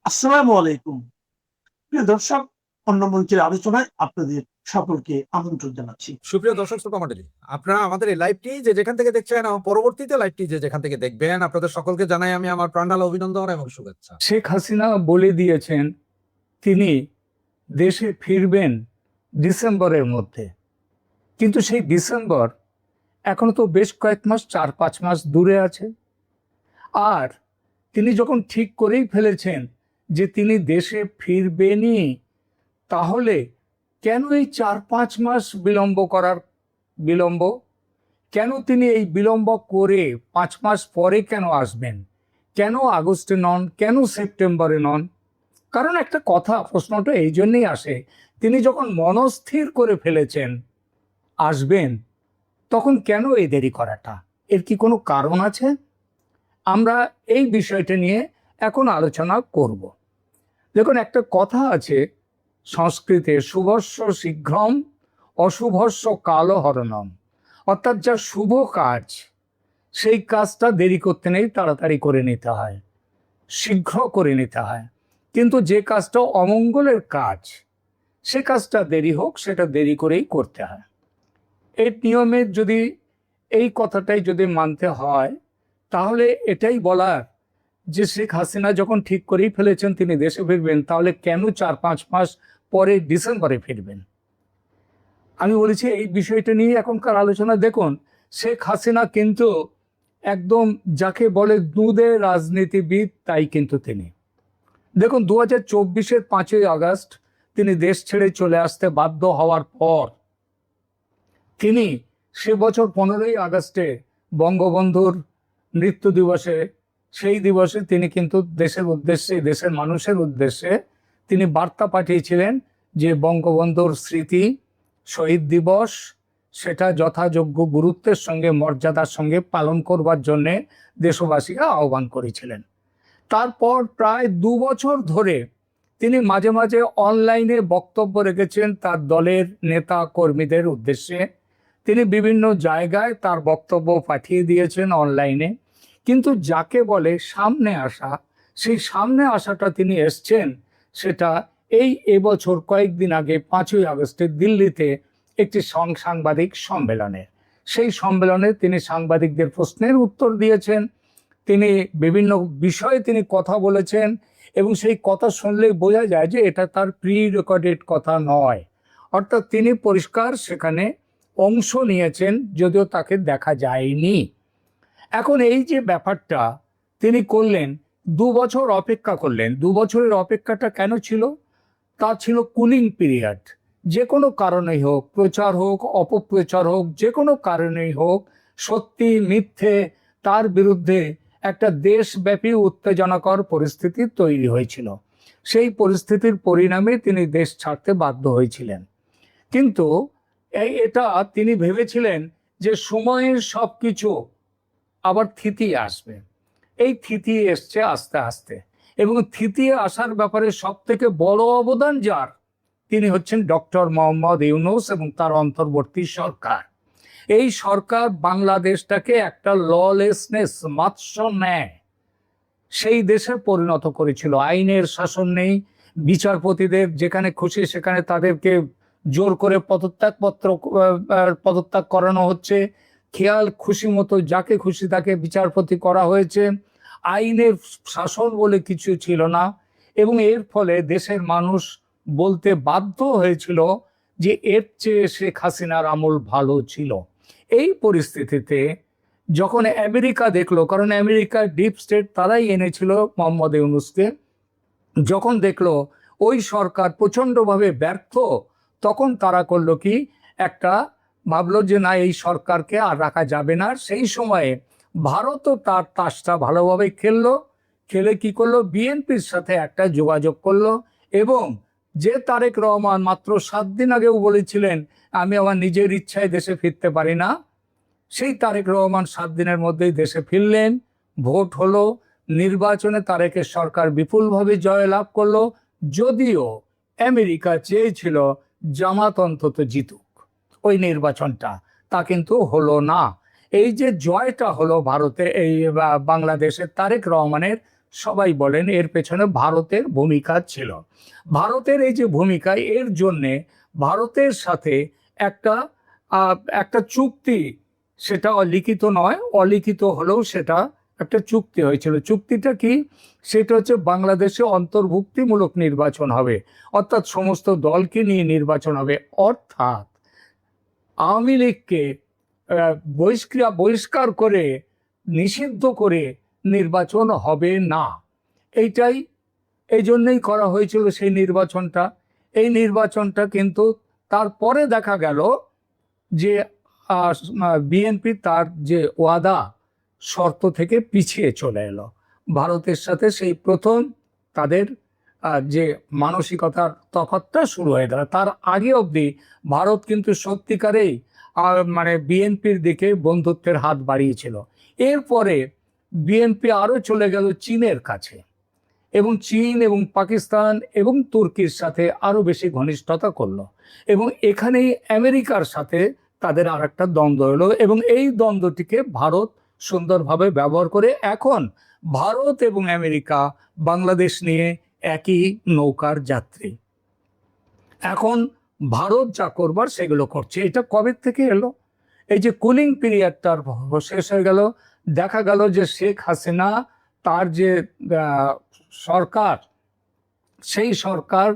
আসসালামু আলাইকুম। প্রিয় দর্শক, অন্য মঞ্চের আলোচনায় আপনাদের সকলকে আমন্ত্রণ জানাচ্ছি। সুপ্রিয় দর্শক শ্রোতা মণ্ডলী, আপনারা আমাদের এই লাইভটি যে যেখান থেকে দেখছেন এবং পরবর্তীতে লাইভটি যে যেখান থেকে দেখবেন, আপনাদের সকলকে জানাই আমি আমার প্রাণঢালা অভিনন্দন এবং শুভেচ্ছা। শেখ হাসিনা বলে দিয়েছেন তিনি দেশে ফিরবেন ডিসেম্বরের মধ্যে, কিন্তু সেই ডিসেম্বর এখনো তো বেশ কয়েক মাস, 4-5 মাস দূরে আছে। আর তিনি যখন ঠিক করেই ফেলেছেন যে তিনি দেশে ফিরবেনই, তাহলে কেন এই 4-5 মাস বিলম্ব? কেন তিনি এই বিলম্ব করে 5 মাস পরে কেন আসবেন? কেন আগস্টে নন, কেন সেপ্টেম্বরে নন? কারণ একটা কথা, প্রশ্নটা এই জন্যই আসে, তিনি যখন মনস্থির করে ফেলেছেন আসবেন, তখন কেন এই দেরি করাটা? এর কি কোনো কারণ আছে? আমরা এই বিষয়টা নিয়ে এখন আলোচনা করব। দেখুন, একটা কথা আছে সংস্কৃতে, শুভস্য শীঘ্রম অশুভস্য কালহরণম। অর্থাৎ যা শুভ কাজ সেই কাজটা দেরি করতে নেই, তাড়াতাড়ি করে নিতে হয়, শীঘ্র করে নিতে হয়। কিন্তু যে কাজটা অমঙ্গলের কাজ, সে কাজটা দেরি হোক, সেটা দেরি করেই করতে হয়। এই নিয়মে যদি এই কথাটাই যদি মানতে হয়, তাহলে এটাই বলার যে শেখ হাসিনা যখন ঠিক করেই ফেলেছেন তিনি দেশে ফিরবেন, তাহলে কেন 4-5 মাস পরে ডিসেম্বরে ফিরবেন? আমি বলেছি এই বিষয়টা নিয়ে এখনকার আলোচনা। দেখুন, শেখ হাসিনা কিন্তু একদম যাকে বলে দুধে রাজনীতিবিদ, তাই কিন্তু তিনি। দেখুন, 2024-এর 5ই আগস্ট তিনি দেশ ছেড়ে চলে আসতে বাধ্য হওয়ার পর তিনি সে বছর 15ই আগস্টে বঙ্গবন্ধুর মৃত্যু দিবসে, সেই দিবসে তিনি কিন্তু দেশের উদ্দেশ্যে, দেশের মানুষের উদ্দেশ্যে তিনি বার্তা পাঠিয়েছিলেন যে বঙ্গবন্ধুর স্মৃতি শহীদ দিবস, সেটা যথাযোগ্য গুরুত্বের সঙ্গে, মর্যাদার সঙ্গে পালন করবার জন্যে দেশবাসীকে আহ্বান করেছিলেন। তারপর প্রায় 2 বছর ধরে তিনি মাঝে মাঝে অনলাইনে বক্তব্য রেখেছেন তার দলের নেতা কর্মীদের উদ্দেশ্যে। তিনি বিভিন্ন জায়গায় তার বক্তব্য পাঠিয়ে দিয়েছেন অনলাইনে। কিন্তু যাকে বলে সামনে আসা, সেই সামনে আসাটা তিনি এসছেন সেটা এবছর কয়েকদিন আগে 5ই আগস্টে দিল্লিতে একটি সাংবাদিক সম্মেলনে। সেই সম্মেলনে তিনি সাংবাদিকদের প্রশ্নের উত্তর দিয়েছেন, তিনি বিভিন্ন বিষয়ে তিনি কথা বলেছেন, এবং সেই কথা শুনলেই বোঝা যায় যে এটা তার প্রি রেকর্ডেড কথা নয়। অর্থাৎ তিনি পরিষ্কার সেখানে অংশ নিয়েছেন, যদিও তাকে দেখা যায়নি। এখন এই যে ব্যাপারটা তিনি করলেন, 2 বছর অপেক্ষা করলেন। 2 বছরের অপেক্ষাটা কেন ছিল? তা ছিল কুলিং পিরিয়ড। যে কোনো কারণেই হোক, প্রচার হোক, অপপ্রচার হোক, যে কোনো কারণেই হোক, সত্যি মিথ্যে, তার বিরুদ্ধে একটা দেশব্যাপী উত্তেজনাকর পরিস্থিতি তৈরি হয়েছিল। সেই পরিস্থিতির পরিণামে তিনি দেশ ছাড়তে বাধ্য হয়েছিলেন। কিন্তু এটা তিনি ভেবেছিলেন যে সময়ের সব কিছু আবার থিতিয়ে আসবে। এই থিতিয়ে এসছে আস্তে আস্তে, এবং থিতিয়ে আসার ব্যাপারে সব থেকে বড় অবদান যার, তিনি হচ্ছেন ডক্টর মোহাম্মদ ইউনূস এবং তার অন্তর্বর্তী সরকার। এই সরকার বাংলাদেশটাকে একটা ললেসনেস, মাৎস্য ন্যায় সেই দেশে পরিণত করেছিল। আইনের শাসন নেই, বিচারপতিদের যেখানে খুশি সেখানে তাদেরকে জোর করে পদত্যাগ করানো হচ্ছে, খেয়াল খুশি মতো যাকে খুশি তাকে বিচারপতি করা হয়েছে। আইনের শাসন বলে কিছু ছিল না, এবং এর ফলে দেশের মানুষ বলতে বাধ্য হয়েছিল যে এর চেয়ে শেখ হাসিনার আমল ভালো ছিল। এই পরিস্থিতিতে যখন আমেরিকা দেখলো, কারণ আমেরিকার ডিপ স্টেট তারাই এনেছিল মোহাম্মদ ইউনূসকে, যখন দেখলো ওই সরকার প্রচণ্ডভাবে ব্যর্থ, তখন তারা করলো কি, একটা ভাবলো যে না, এই সরকারকে আর রাখা যাবে না। সেই সময়ে ভারতও তার তাসটা ভালোভাবে খেলে কি করলো, বিএনপির সাথে একটা যোগাযোগ করলো। এবং যে তারেক রহমান মাত্র 7 দিন আগেও বলেছিলেন আমি আমার নিজের ইচ্ছায় দেশে ফিরতে পারি না, সেই তারেক রহমান 7 দিনের মধ্যেই দেশে ফিরলেন। ভোট হলো, নির্বাচনে তারেকের সরকার বিপুলভাবে জয়লাভ করলো। যদিও আমেরিকা চেয়েছিল জামাত অন্তত জিতুক ওই নির্বাচনটা, তা কিন্তু হলো না। এই যে জয়টা হলো ভারতে, এই বাংলাদেশের তারেক রহমানের, সবাই বলেন এর পেছনে ভারতের ভূমিকা ছিল। ভারতের এই যে ভূমিকা, এর জন্যে ভারতের সাথে একটা একটা চুক্তি, সেটা লিখিত নয়, অলিখিত হলেও সেটা একটা চুক্তি হয়েছিল। চুক্তিটা কি? সেটা হচ্ছে বাংলাদেশে অন্তর্ভুক্তিমূলক নির্বাচন হবে, অর্থাৎ সমস্ত দলকে নিয়ে নির্বাচন হবে, অর্থাৎ আওয়ামী লীগকে বহিষ্কার করে, নিষিদ্ধ করে নির্বাচন হবে না। এইটাই, এই জন্যই করা হয়েছিল সেই নির্বাচনটা। এই নির্বাচনটা কিন্তু তারপরে দেখা গেল যে বিএনপি তার যে ওয়াদা শর্ত থেকে পিছিয়ে চলে এলো ভারতের সাথে। সেই প্রথম তাদের যে মানসিকতার তফাৎটা শুরু হয়ে গেল। তার আগে অবধি ভারত কিন্তু সত্যিকারেই মানে বিএনপির দিকে বন্ধুত্বের হাত বাড়িয়েছিল। এরপরে বিএনপি আরও চলে গেল চীনের কাছে, এবং চীন এবং পাকিস্তান এবং তুর্কির সাথে আরও বেশি ঘনিষ্ঠতা করলো, এবং এখানেই আমেরিকার সাথে তাদের আর একটা দ্বন্দ্ব এলো, এবং এই দ্বন্দ্বটিকে ভারত সুন্দরভাবে ব্যবহার করে এখন ভারত এবং আমেরিকা বাংলাদেশ নিয়ে একই নৌকার যাত্রী। এখন ভারত যা করবার সেগুলো করছে। এটা কবে থেকে এলো? এই যে কুলিং পিরিয়ডটার শেষ হয়ে গেল, দেখা গেল যে শেখ হাসিনা তার যে সরকার, সেই সরকার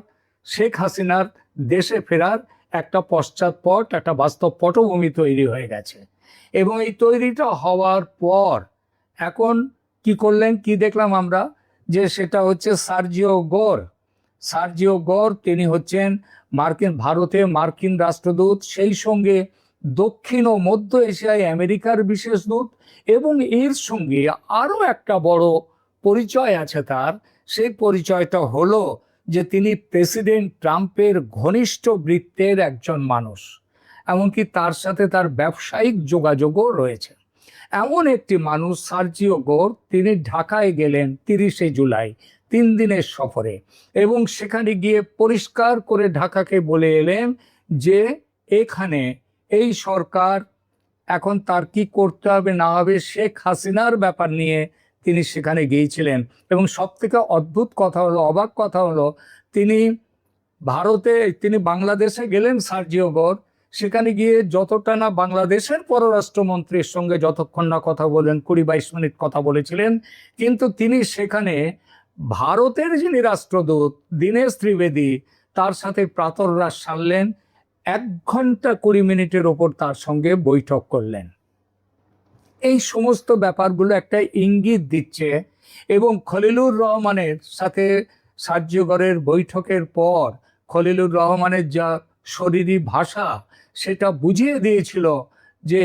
শেখ হাসিনার দেশে ফেরার একটা পশ্চাৎপট, একটা বাস্তব পটভূমি তৈরি হয়ে গেছে। এবং এই তৈরিটা হওয়ার পর এখন কি করলেন, কি দেখলাম আমরা, যে সেটা হচ্ছে সার্জিও গোর। তিনি হচ্ছেন ভারতে মার্কিন রাষ্ট্রদূত, সেই সঙ্গে দক্ষিণ ও মধ্য এশিয়ায় আমেরিকার বিশেষ দূত, এবং এর সঙ্গে আরও একটা বড় পরিচয় আছে তার। সেই পরিচয়টা হলো যে তিনি প্রেসিডেন্ট ট্রাম্পের ঘনিষ্ঠ বৃত্তের একজন মানুষ, এমনকি তার সাথে তার ব্যবসায়িক যোগাযোগও রয়েছে। এমন একটি মানুষ সার্জিও গোর, তিনি ঢাকায় গেলেন 30শে জুলাই 3 দিনের সফরে, এবং সেখানে গিয়ে পরিষ্কার করে ঢাকাকে বলে এলেন যে এখানে এই সরকার এখন তার কি করতে হবে না হবে, শেখ হাসিনার ব্যাপার নিয়ে তিনি সেখানে গিয়েছিলেন। এবং সবথেকে অদ্ভুত কথা হলো, অবাক কথা হলো, তিনি বাংলাদেশে গেলেন সার্জিও গোর। সেখানে গিয়ে যতটা না বাংলাদেশের পররাষ্ট্রমন্ত্রীর সঙ্গে যতক্ষণ না কথা বলেন, 20-22 মিনিট কথা বলেছিলেন, কিন্তু তিনি সেখানে ভারতের যিনি রাষ্ট্রদূত দীনেশ ত্রিবেদী, তার সাথে প্রাতরাশ সারলেন, 1 ঘন্টা 20 মিনিটের ওপর তার সঙ্গে বৈঠক করলেন। এই সমস্ত ব্যাপারগুলো একটা ইঙ্গিত দিচ্ছে। এবং খলিলুর রহমানের সাথে সার্জিও গোরের বৈঠকের পর খলিলুর রহমানের যা শরীরী ভাষা, সেটা বুঝিয়ে দিয়েছিল যে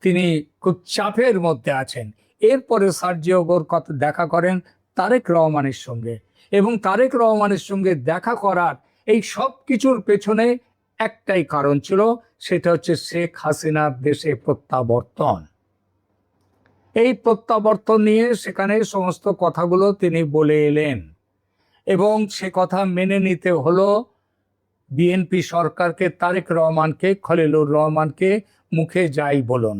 তিনি খুব চাপের মধ্যে আছেন। এরপরে সার্জিও গোর দেখা করেন তারেক রহমানের সঙ্গে, এবং তারেক রহমানের সঙ্গে দেখা করার এই সব কিছুর পেছনে একটাই কারণ ছিল, সেটা হচ্ছে শেখ হাসিনার দেশে প্রত্যাবর্তন। এই প্রত্যাবর্তন নিয়ে সেখানে সমস্ত কথাগুলো তিনি বলে এলেন, এবং সে কথা মেনে নিতে হলো বিএনপি সরকারকে, তারেক রহমানকে, খলিলুর রহমানকে, মুখে যাই বলুন।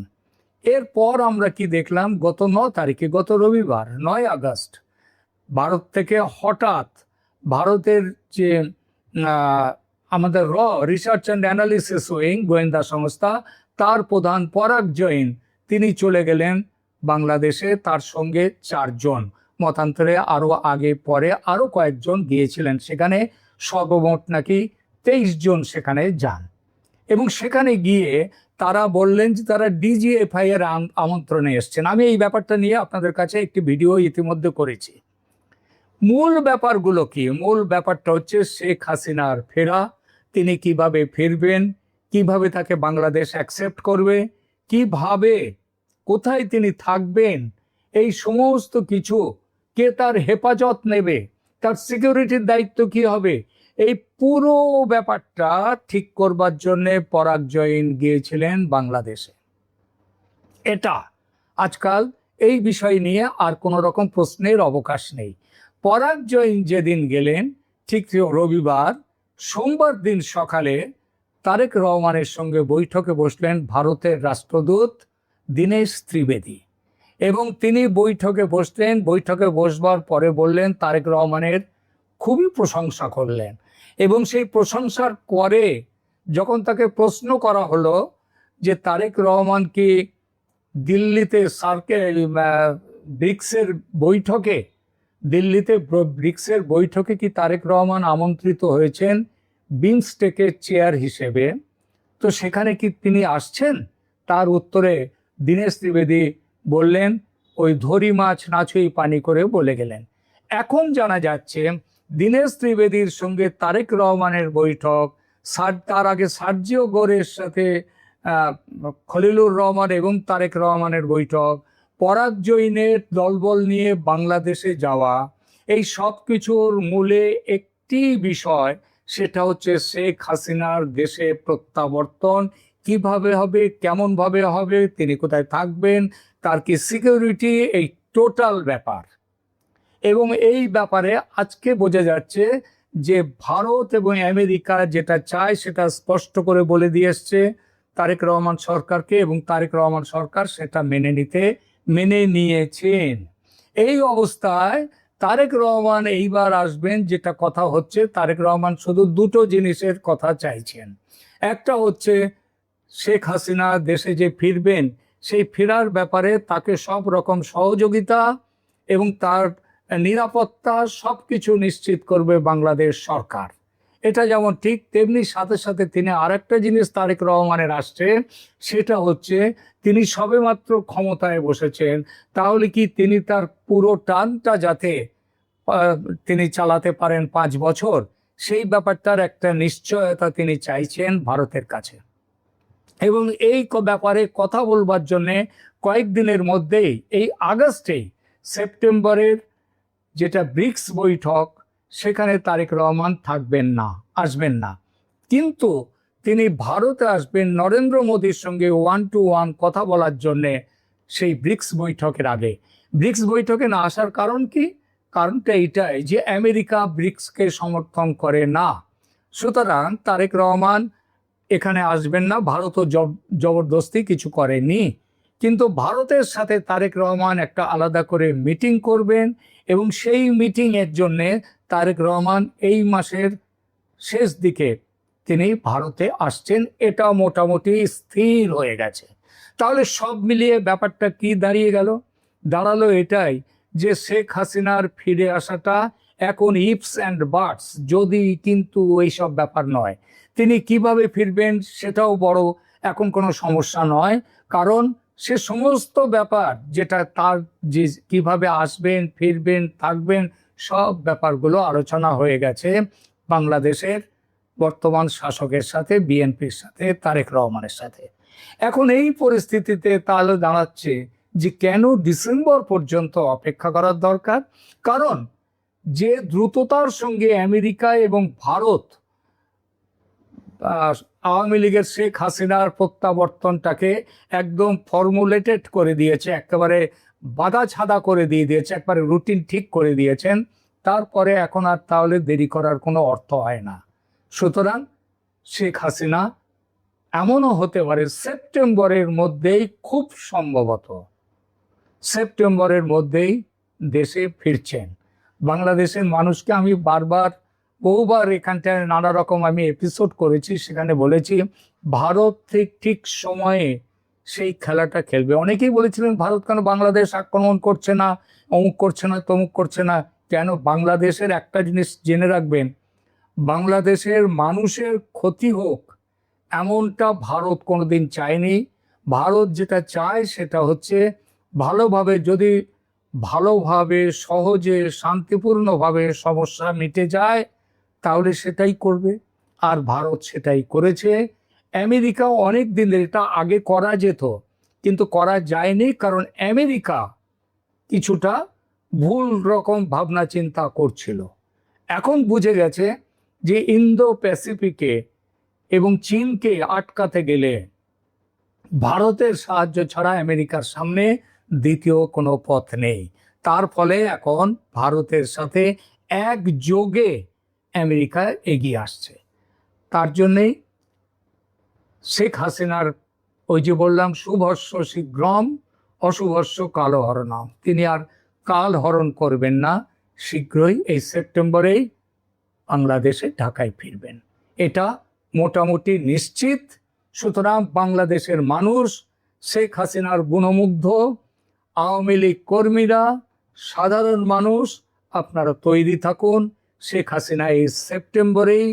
এরপর আমরা কি দেখলাম, গত 9 তারিখে, গত রবিবার 9 আগস্ট, ভারত থেকে হঠাৎ ভারতের যে আমাদের রিসার্চ অ্যান্ড অ্যানালিসিস উইং, গোয়েন্দা সংস্থা, তার প্রধান পরাগ জৈন, তিনি চলে গেলেন বাংলাদেশে। তার সঙ্গে 4 জন, মতান্তরে আরও আগে পরে আরও কয়েকজন গিয়েছিলেন সেখানে। সর্বমোট নাকি 23 জন সেখানে যান। এবং সেখানে গিয়ে তারা বললেন যে তারা ডিজিএফআই এর আমন্ত্রণে এসছেন। আমি এই ব্যাপারটা নিয়ে আপনাদের কাছে একটি ভিডিও ইতিমধ্যে করেছি। মূল ব্যাপারগুলো কি? মূল ব্যাপারটা হচ্ছে শেখ হাসিনার ফেরা, তিনি কিভাবে ফিরবেন, কিভাবে তাকে বাংলাদেশ অ্যাকসেপ্ট করবে, কিভাবে, কোথায় তিনি থাকবেন, এই সমস্ত কিছু, কে তার হেফাজত নেবে, তার সিকিউরিটির দায়িত্ব কি হবে, এই পুরো ব্যাপারটা ঠিক করবার জন্যে পরাগ জৈন গিয়েছিলেন বাংলাদেশে। এটা আজকাল এই বিষয় নিয়ে আর কোনো রকম প্রশ্নের অবকাশ নেই। পরাগ জৈন যেদিন গেলেন, ঠিক রবিবার, সোমবার দিন সকালে তারেক রহমানের সঙ্গে বৈঠকে বসলেন ভারতের রাষ্ট্রদূত দীনেশ ত্রিবেদী। এবং তিনি বৈঠকে বসলেন। বৈঠকে বসবার পরে বললেন, তারেক রহমানের খুবই প্রশংসা করলেন। এবং সেই প্রশংসার পরে যখন তাকে প্রশ্ন করা হলো যে তারেক রহমান কি দিল্লিতে ব্রিক্সের বৈঠকে, দিল্লিতে ব্রিক্সের বৈঠকে কি তারেক রহমান আমন্ত্রিত হয়েছেন বিমস্টেকের চেয়ার হিসেবে, তো সেখানে কি তিনি আসছেন? তার উত্তরে দীনেশ ত্রিবেদী বললেন, ওই ধরি মাছ নাছুই পানি করে বলে গেলেন। এখন জানা যাচ্ছে দীনেশ ত্রিবেদীর সঙ্গে তারেক রহমানের বৈঠক, তার আগে সার্জিও গোরের সাথে খলিলুর রহমান এবং তারেক রহমানের বৈঠক, পরাগ জৈনের দলবল নিয়ে বাংলাদেশে যাওয়া, এই সব কিছুর মূলে একটি বিষয়, সেটা হচ্ছে শেখ হাসিনার দেশে প্রত্যাবর্তন কিভাবে হবে, কেমনভাবে হবে, তিনি কোথায় থাকবেন, তার কি সিকিউরিটি, এই টোটাল ব্যাপার। এবং এই ব্যাপারে আজকে বোঝা যাচ্ছে যে ভারত এবং আমেরিকা যেটা চায় সেটা স্পষ্ট করে বলে দিয়ে এসছে তারেক রহমান সরকারকে, এবং তারেক রহমান সরকার সেটা মেনে নিয়েছেন। এই অবস্থায় তারেক রহমান এইবার আসবেন, যেটা কথা হচ্ছে, তারেক রহমান শুধু দুটো জিনিসের কথা চাইছেন। একটা হচ্ছে শেখ হাসিনা দেশে যে ফিরবেন, সেই ফেরার ব্যাপারে তাকে সব রকম সহযোগিতা এবং তার নিরাপত্তা সব কিছু নিশ্চিত করবে বাংলাদেশ সরকার। এটা যেমন ঠিক, তেমনি সাথে সাথে তিনি আরেকটা জিনিস তারেক রহমানের আসছে, সেটা হচ্ছে তিনি সবেমাত্র ক্ষমতায় বসেছেন, তাহলে কি তিনি তার পুরো টার্মটা যাতে তিনি চালাতে পারেন 5 বছর, সেই ব্যাপারটার একটা নিশ্চয়তা তিনি চাইছেন ভারতের কাছে। এবং এই ব্যাপারে কথা বলবার জন্যে কয়েকদিনের মধ্যেই, এই আগস্টেই সেপ্টেম্বরের যেটা ব্রিক্স বৈঠক, সেখানে তারেক রহমান আসবেন না, কিন্তু তিনি ভারতে আসবেন নরেন্দ্র মোদীর সঙ্গে 1-to-1 কথা বলার জন্যে সেই ব্রিক্স বৈঠকের আগে। ব্রিক্স বৈঠকে না আসার কারণ কি? কারণটা এটাই যে আমেরিকা ব্রিক্সকে সমর্থন করে না, সুতরাং তারেক রহমান এখানে আসবেন না। ভারতও জবরদস্তি কিছু করেনি, কিন্তু ভারতের সাথে তারেক রহমান একটা আলাদা করে মিটিং করবেন, এবং সেই মিটিংয়ের জন্যে তারেক রহমান এই মাসের শেষ দিকে তিনি ভারতে আসছেন, এটা মোটামুটি স্থির হয়ে গেছে। তাহলে সব মিলিয়ে ব্যাপারটা কি দাঁড়ালো এটাই যে শেখ হাসিনার ফিরে আসাটা এখন ইফস অ্যান্ড বাটস, যদি কিন্তু এইসব ব্যাপার নয়। তিনি কিভাবে ফিরবেন সেটাও বড় এখন কোনো সমস্যা নয়, কারণ সে সমস্ত ব্যাপার, যেটা তার যে কিভাবে আসবেন, ফিরবেন, থাকবেন, সব ব্যাপারগুলো আলোচনা হয়ে গেছে বাংলাদেশের বর্তমান শাসকের সাথে, বিএনপির সাথে, তারেক রহমানের সাথে। এখন এই পরিস্থিতিতে তাহলে দাঁড়াচ্ছে যে কেন ডিসেম্বর পর্যন্ত অপেক্ষা করার দরকার? কারণ যে দ্রুততার সঙ্গে আমেরিকা এবং ভারত আওয়ামী লীগের শেখ হাসিনার প্রত্যাবর্তনটাকে একদম ফর্মুলেটেড করে দিয়েছে, একেবারে বাধা ছাদা করে দিয়েছে, একবারে রুটিন ঠিক করে দিয়েছেন, তারপরে এখন আর তাহলে দেরি করার কোনো অর্থ হয় না। সুতরাং শেখ হাসিনা এমনও হতে পারে সেপ্টেম্বরের মধ্যেই, খুব সম্ভবত সেপ্টেম্বরের মধ্যেই দেশে ফিরছেন। বাংলাদেশের মানুষকে আমি বহুবার এখানটায় নানা রকম আমি এপিসোড করেছি, সেখানে বলেছি ভারত ঠিক সময়ে সেই খেলাটা খেলবে। অনেকেই বলেছিলেন ভারত কেন বাংলাদেশ আক্রমণ করছে না, অমুক করছে না, তমুক করছে না। কেন? বাংলাদেশের একটা জিনিস জেনে রাখবেন, বাংলাদেশের মানুষের ক্ষতি হোক এমনটা ভারত কোনোদিন চায়নি। ভারত যেটা চায় সেটা হচ্ছে ভালোভাবে সহজে শান্তিপূর্ণভাবে সমস্যা মিটে যায়, তাহলে সেটাই করবে, আর ভারত সেটাই করেছে। আমেরিকাও অনেক দিনের, এটা আগে করা যেত কিন্তু করা যায়নি, কারণ আমেরিকা কিছুটা ভুল রকম ভাবনা চিন্তা করছিল। এখন বুঝে গেছে যে ইন্দো প্যাসিফিকে এবং চীনকে আটকাতে গেলে ভারতের সাহায্য ছাড়া আমেরিকার সামনে দ্বিতীয় কোনো পথ নেই। তার ফলে এখন ভারতের সাথে একযোগে আমেরিকা এগিয়ে আসছে। তার জন্যেই শেখ হাসিনার ওই যে বললাম শুভস্য শীঘ্রম অশুভস্য কালো হরণাম, তিনি আর কাল হরণ করবেন না, শীঘ্রই এই সেপ্টেম্বরেই বাংলাদেশে ঢাকায় ফিরবেন, এটা মোটামুটি নিশ্চিত। সুতরাং বাংলাদেশের মানুষ শেখ হাসিনার গুণমুগ্ধ, আওয়ামী লীগ কর্মীরা, সাধারণ মানুষ আপনারা তৈরি থাকুন। শেখ হাসিনা এই সেপ্টেম্বরেই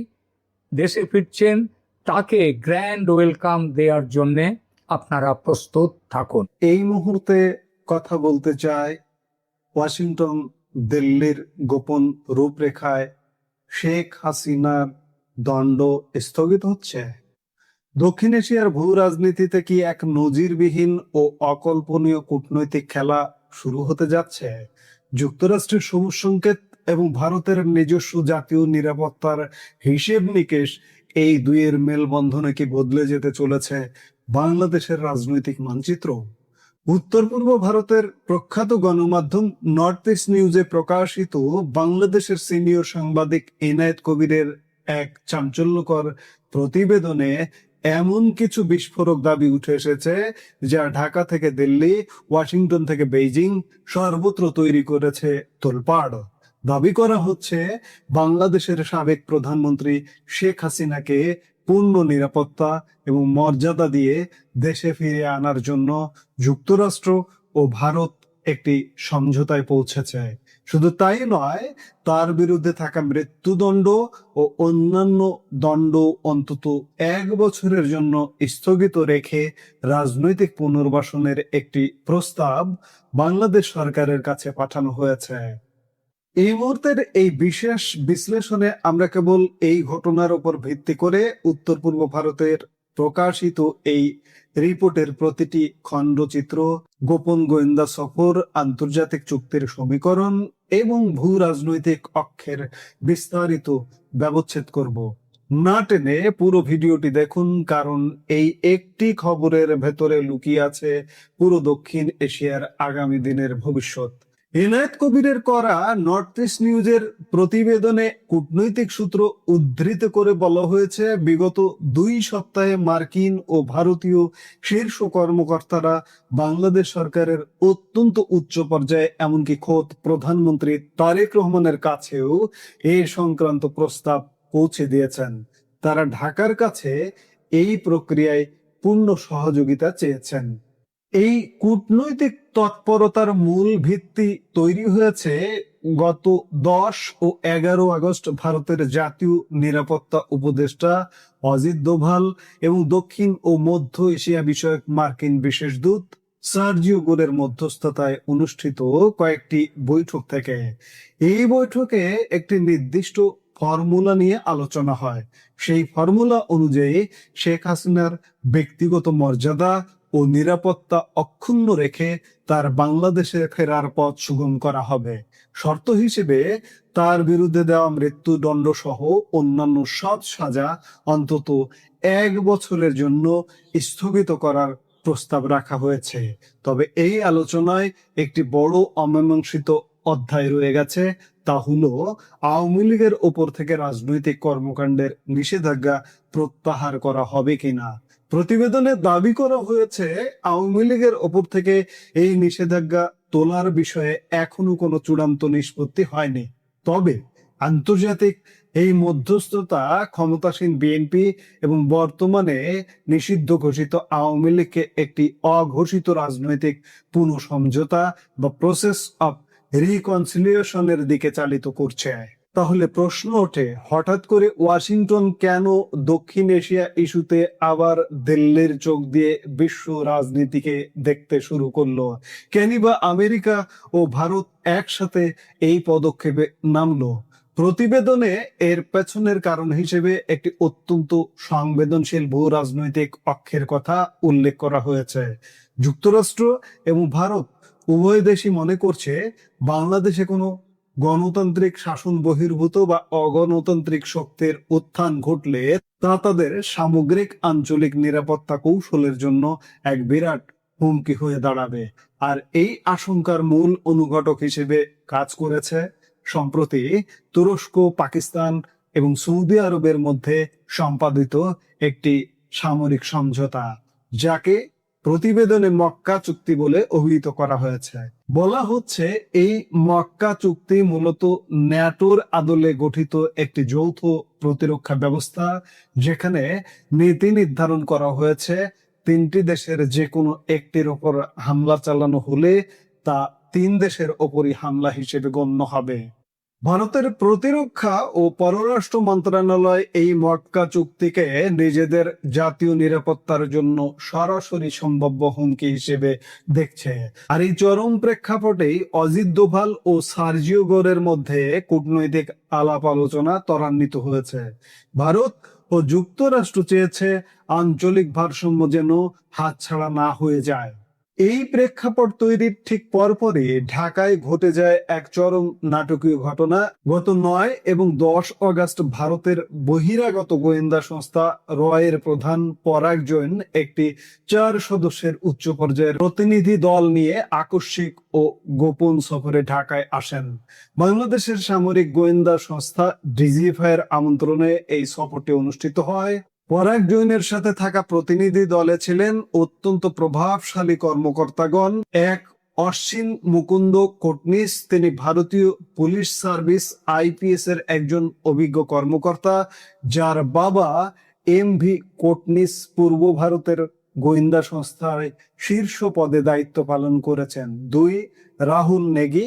দেশে ফিরছেন, তাকে গ্র্যান্ড ওয়েলকাম দেওয়ার জন্যে আপনারা প্রস্তুত থাকুন। এই মুহূর্তে কথা বলতে চাই ওয়াশিংটন দিল্লির গোপন রূপরেখায় শেখ হাসিনার দণ্ড স্থগিত হচ্ছে। দক্ষিণ এশিয়ার ভূ রাজনীতিতে কি এক নজিরবিহীন ও অকল্পনীয় কূটনৈতিক খেলা শুরু হতে যাচ্ছে? যুক্তরাষ্ট্রের সবুজ সংকেত এবং ভারতের নিজস্ব জাতীয় নিরাপত্তার হিসেব নিকেশ, এই দুইয়ের মেলবন্ধনে কি বদলে যেতে চলেছে বাংলাদেশের রাজনৈতিক মানচিত্র? উত্তর পূর্ব ভারতের প্রখ্যাত গণমাধ্যম নর্থ ইস্ট নিউজে প্রকাশিত বাংলাদেশের সিনিয়র সাংবাদিক এনায়েত কবিরের এক চাঞ্চল্যকর প্রতিবেদনে এমন কিছু বিস্ফোরক দাবি উঠে এসেছে যা ঢাকা থেকে দিল্লি, ওয়াশিংটন থেকে বেইজিং সর্বত্র তৈরি করেছে তোলপাড়। দাবি করা হচ্ছে বাংলাদেশের সাবেক প্রধানমন্ত্রী শেখ হাসিনাকে পূর্ণ নিরাপত্তা এবং মর্যাদা দিয়ে দেশে ফিরে আনার জন্য যুক্তরাষ্ট্র ও ভারত একটি সমঝোতায় পৌঁছেছে। শুধু তাই নয়, তার বিরুদ্ধে থাকা মৃত্যুদণ্ড ও অন্যান্য দণ্ড অন্তত 1 বছরের জন্য স্থগিত রেখে রাজনৈতিক পুনর্বাসনের একটি প্রস্তাব বাংলাদেশ সরকারের কাছে পাঠানো হয়েছে। এই মুহূর্তের এই বিশেষ বিশ্লেষণে আমরা কেবল এই ঘটনার উপর ভিত্তি করে উত্তর পূর্ব ভারতের প্রকাশিত এই রিপোর্টের প্রতিটি খণ্ডচিত্র, গোপন গোয়েন্দা সফর, আন্তর্জাতিক চুক্তির সমীকরণ এবং ভূ রাজনৈতিক অক্ষের বিস্তারিত ব্যবচ্ছেদ করব। না টেনে পুরো ভিডিওটি দেখুন, কারণ এই একটি খবরের ভেতরে লুকিয়ে আছে পুরো দক্ষিণ এশিয়ার আগামী দিনের ভবিষ্যৎ। এনায়েত কবিরের করা নর্থ ইস্ট নিউজের প্রতিবেদনে কূটনৈতিক সূত্র উদ্ধৃত করে বলা হয়েছে, বিগত 2 সপ্তাহে মার্কিন ও ভারতীয় শীর্ষ কর্মকর্তারা বাংলাদেশ সরকারের অত্যন্ত উচ্চ পর্যায়ে, এমনকি খোদ প্রধানমন্ত্রী তারেক রহমানের কাছেও এই সংক্রান্ত প্রস্তাব পৌঁছে দিয়েছেন। তারা ঢাকার কাছে এই প্রক্রিয়ায় পূর্ণ সহযোগিতা চেয়েছেন। এই কূটনৈতিক তৎপরতার মূল ভিত্তি তৈরি হয়েছে গত 10 ও 11 আগস্ট ভারতের জাতীয় নিরাপত্তা উপদেষ্টা অজিত দোভাল এবং দক্ষিণ ও মধ্য এশিয়া বিষয়ক মার্কিন বিশেষ দূত সার্জিও গোরের মধ্যস্থতায় অনুষ্ঠিত কয়েকটি বৈঠক থেকে। এই বৈঠকে একটি নির্দিষ্ট ফর্মুলা নিয়ে আলোচনা হয়। সেই ফর্মুলা অনুযায়ী শেখ হাসিনার ব্যক্তিগত মর্যাদা ও নিরাপত্তা অক্ষুণ্ণ রেখে তার বাংলাদেশে ফেরার পথ সুগম করা হবে। শর্ত হিসেবে তার বিরুদ্ধে দেওয়া মৃত্যুদণ্ড সহ অন্যান্য সব সাজা অন্তত 1 বছরের জন্য স্থগিত করার প্রস্তাব রাখা হয়েছে। তবে এই আলোচনায় একটি বড় অমীমাংসিত অধ্যায় রয়ে গেছে, তা হলো আওয়ামী লীগের ওপর থেকে রাজনৈতিক কর্মকাণ্ডের নিষেধাজ্ঞা প্রত্যাহার করা হবে কিনা। প্রতিবেদনে দাবি করা হয়েছে আওয়ামী লীগের ওপর থেকে এই নিষেধাজ্ঞা তোলার বিষয়ে এখনো কোনো চূড়ান্ত নিষ্পত্তি হয়নি। তবে আন্তর্জাতিক এই মধ্যস্থতা ক্ষমতাসীন বিএনপি এবং বর্তমানে নিষিদ্ধ ঘোষিত আওয়ামী লীগকে একটি অঘোষিত রাজনৈতিক পুনঃসমঝোতা বা প্রসেস অফ রিকনসিলিয়েশনের দিকে চালিত করছে। তাহলে প্রশ্ন ওঠে, হঠাৎ করে ওয়াশিংটন কেন দক্ষিণ এশিয়া ইস্যুতে আবার দিল্লির চোখ দিয়ে বিশ্ব রাজনীতিকে দেখতে শুরু করলো? কেনই বা আমেরিকা ও ভারত একসাথে এই পদক্ষেপে নামলো? প্রতিবেদনে এর পেছনের কারণ হিসেবে একটি অত্যন্ত সংবেদনশীল ভূ রাজনৈতিক অক্ষের কথা উল্লেখ করা হয়েছে। যুক্তরাষ্ট্র এবং ভারত উভয় দেশই মনে করছে বাংলাদেশে কোনো গণতান্ত্রিক শাসন বহির্ভূত বা অগণতান্ত্রিক শক্তির উত্থান ঘটলে তা তাদের সামগ্রিক আঞ্চলিক নিরাপত্তা কৌশলের জন্য এক বিরাট হুমকি হয়ে দাঁড়াবে। আর এই আশঙ্কার মূল অনুঘটক হিসেবে কাজ করেছে সম্প্রতি তুরস্ক, পাকিস্তান এবং সৌদি আরবের মধ্যে সম্পাদিত একটি সামরিক সমঝোতা, যাকে প্রতিবেদনে মক্কা চুক্তি বলে অভিহিত করা হয়েছে। বলা হচ্ছে এই মক্কা চুক্তি মূলত ন্যাটোর আদলে গঠিত একটি যৌথ প্রতিরক্ষা ব্যবস্থা, যেখানে নীতি নির্ধারণ করা হয়েছে তিনটি দেশের যে কোনো একটির ওপর হামলা চালানো হলে তা তিন দেশের ওপরই হামলা হিসেবে গণ্য হবে। ভারতের প্রতিরক্ষা ও পররাষ্ট্র মন্ত্রণালয় এই মক্কা চুক্তিকে নিজেদের জাতীয় নিরাপত্তার জন্য সরাসরি সম্ভাব্য হুমকি হিসেবে দেখছে। আর এই চরম প্রেক্ষাপটেই অজিত দোভাল ও সার্জিও গোরের মধ্যে কূটনৈতিক আলাপ আলোচনা ত্বরান্বিত হয়েছে। ভারত ও যুক্তরাষ্ট্র চেয়েছে আঞ্চলিক ভারসাম্য যেন হাতছাড়া না হয়ে যায়। এই প্রেক্ষাপট তৈরির ঠিক পরপরই ঢাকায় ঘটে যায় এক চরম নাটকীয় ঘটনা। গত 9 এবং 10 অগস্ট ভারতের বহিরাগত গোয়েন্দা সংস্থা রয়ের প্রধান পরাগ জৈন একটি 4 সদস্যের উচ্চ পর্যায়ের প্রতিনিধি দল নিয়ে আকস্মিক ও গোপন সফরে ঢাকায় আসেন। বাংলাদেশের সামরিক গোয়েন্দা সংস্থা ডিজিএফআই এর আমন্ত্রণে এই সফরটি অনুষ্ঠিত হয়। পরাগ জৈনের সাথে থাকা প্রতিনিধি দলে ছিলেন অত্যন্ত প্রভাবশালী কর্মকর্তাগণ। এক অশ্বিন মুকুন্দ কোটনিস, তিনি ভারতীয় পুলিশ সার্ভিস আইপিএস এর একজন অভিজ্ঞ কর্মকর্তা, যার বাবা এমভি কোটনিস পূর্ব ভারতের গোয়েন্দা সংস্থায় শীর্ষ পদে দায়িত্ব পালন করেছেন। 2 রাহুল নেগি,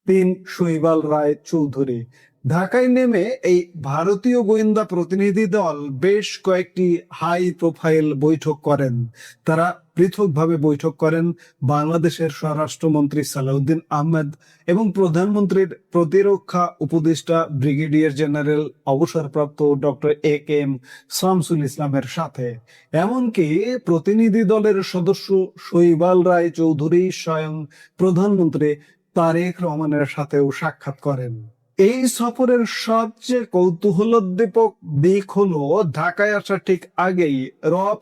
3 শৈবাল রায় চৌধুরী। ঢাকায় নেমে এই ভারতীয় গোয়েন্দা প্রতিনিধি দল বেশ কয়েকটি হাই প্রোফাইল বৈঠক করেন। তারা পৃথকভাবে বৈঠক করেন বাংলাদেশের স্বরাষ্ট্রমন্ত্রী সালাউদ্দিন আহমেদ এবং প্রধানমন্ত্রীর প্রতিরক্ষা উপদেষ্টা ব্রিগেডিয়ার জেনারেল অবসরপ্রাপ্ত ডক্টর AK.M. শামসুল ইসলামের সাথে। এমনকি প্রতিনিধি দলের সদস্য শৈবাল রায় চৌধুরী স্বয়ং প্রধানমন্ত্রী তারেক রহমানের সাথেও সাক্ষাৎ করেন। এই সফরের সবচেয়ে কৌতূহলোদ্দীপক দিক হলো ঢাকায় আসার ঠিক আগেই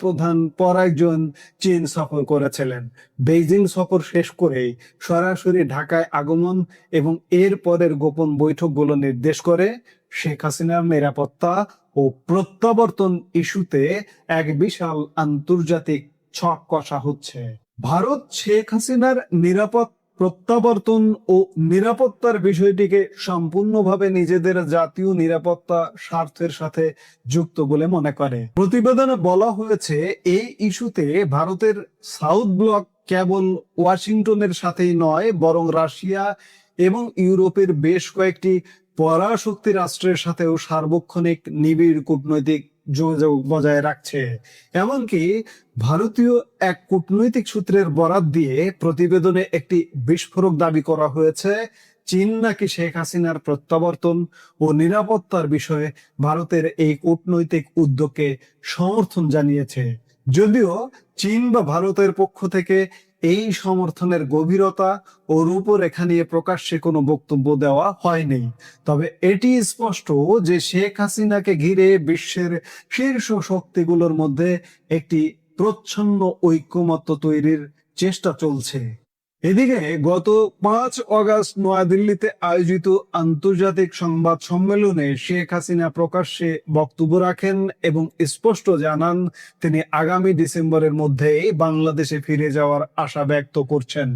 প্রধান পরাগ জৈন চীন সফর করেছিলেন। বেইজিং সফর শেষ করেই সরাসরি ঢাকায় আগমন এবং এর পরের গোপন বৈঠকগুলো নির্দেশ করে শেখ হাসিনার নিরাপত্তা ও প্রত্যাবর্তন ইস্যুতে এক বিশাল আন্তর্জাতিক ছক কষা হচ্ছে। ভারত শেখ হাসিনার প্রত্যাবর্তন ও নিরাপত্তার বিষয়টিকে সম্পূর্ণভাবে নিজেদের জাতীয় নিরাপত্তা স্বার্থের সাথে যুক্ত বলে মনে করে। প্রতিবেদনে বলা হয়েছে এই ইস্যুতে ভারতের সাউথ ব্লক কেবল ওয়াশিংটনের সাথেই নয়, বরং রাশিয়া এবং ইউরোপের বেশ কয়েকটি পরাশক্তি রাষ্ট্রের সাথেও সার্বক্ষণিক নিবিড় কূটনৈতিক যোগাযোগ বজায় রাখছে। এমনকি ভারতীয় এক কূটনৈতিক সূত্রের বরাত দিয়ে প্রতিবেদনে একটি বিস্ফোরক দাবি করা হয়েছে। চীন নাকি শেখ হাসিনার প্রত্যাবর্তন ও নিরাপত্তার বিষয়ে ভারতের এই কূটনৈতিক উদ্যোগকে সমর্থন জানিয়েছে। যদিও চীন বা ভারতের পক্ষ থেকে এই সমর্থনের গভীরতা ও রূপরেখা নিয়ে প্রকাশ্যে কোনো বক্তব্য দেওয়া হয়নি, তবে এটি স্পষ্ট যে শেখ হাসিনাকে ঘিরে বিশ্বের শীর্ষ শক্তিগুলোর মধ্যে একটি প্রচ্ছন্ন ঐক্যমত্য তৈরির চেষ্টা চলছে। এদিকে গত 5 অগস্ট নয়াদিল্লিতে আয়োজিত আন্তর্জাতিক সংবাদ সম্মেলনে শেখ হাসিনা প্রকাশ্যে বক্তব্য রাখেন এবং স্পষ্ট জানান তিনি আগামী ডিসেম্বরের মধ্যেই বাংলাদেশে ফিরে যাওয়ার আশা ব্যক্ত করছেন।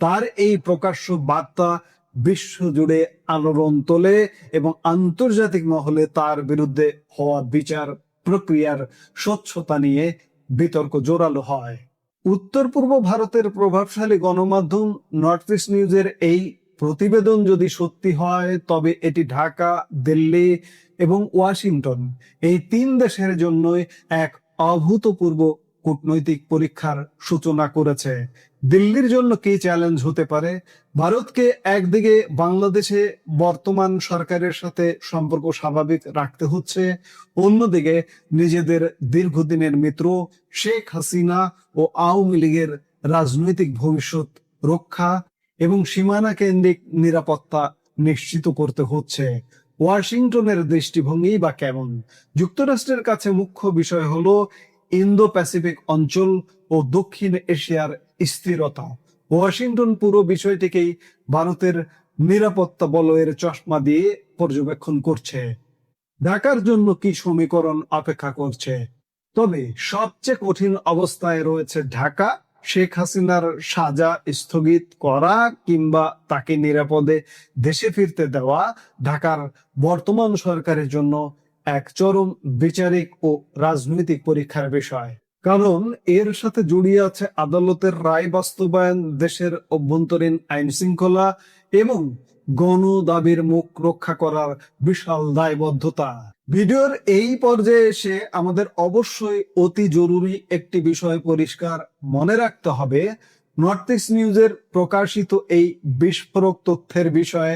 তার এই প্রকাশ্য বার্তা বিশ্বজুড়ে আলোড়ন তোলে এবং আন্তর্জাতিক মহলে তার বিরুদ্ধে হওয়া বিচার প্রক্রিয়ার স্বচ্ছতা নিয়ে বিতর্ক জোরালো হয়। উত্তর পূর্ব ভারতের প্রভাবশালী গণমাধ্যম নর্থ ইস্ট নিউজের এই প্রতিবেদন যদি সত্যি হয়, তবে এটি ঢাকা, দিল্লি এবং ওয়াশিংটন এই 3 দেশের জন্যই এক অভূতপূর্ব কূটনৈতিক পরীক্ষার সূচনা করেছে। দিল্লির জন্য কি চ্যালেঞ্জ হতে পারে? ভারতকে একদিকে বাংলাদেশে বর্তমান সরকারের সাথে সম্পর্ক স্বাভাবিক রাখতে হচ্ছে, অন্যদিকে নিজেদের দীর্ঘদিনের মিত্র শেখ হাসিনা ও আওয়ামী লীগের রাজনৈতিক ভবিষ্যৎ রক্ষা এবং সীমানা কেন্দ্রিক নিরাপত্তা নিশ্চিত করতে হচ্ছে। ওয়াশিংটনের দৃষ্টিভঙ্গি বা কেমন? যুক্তরাষ্ট্রের কাছে মুখ্য বিষয় হলো ইন্দো প্যাসিফিক অঞ্চল ও দক্ষিণ এশিয়ার স্থিরতা। ওয়াশিংটন পুরো বিষয়টিকেই ভারতের নিরাপত্তা বলয়ের চশমা দিয়ে পর্যবেক্ষণ করছে। ঢাকার জন্য কি সমীকরণ অপেক্ষা করছে? তবে সবচেয়ে কঠিন অবস্থায় রয়েছে ঢাকা, শেখ হাসিনার সাজা স্থগিত করা কিংবা তাকে নিরাপদে দেশে ফিরতে দেওয়া ঢাকার বর্তমান সরকারের জন্য এক চরম বিচারিক ও রাজনৈতিক পরীক্ষার বিষয়। কারণ এর সাথে জড়িয়ে আছে আদালতের রায় বাস্তবায়ন, দেশের অভ্যন্তরীণ আইন শৃঙ্খলা এবং গণ দাবির মুখ রক্ষা করার বিশাল দায়বদ্ধতা। ভিডিওর এই পর্যায়ে এসে আমাদের অবশ্যই অতি জরুরি একটি বিষয় পরিষ্কার মনে রাখতে হবে। নর্থ ইস্ট নিউজের প্রকাশিত এই বিস্ফোরক তথ্যের বিষয়ে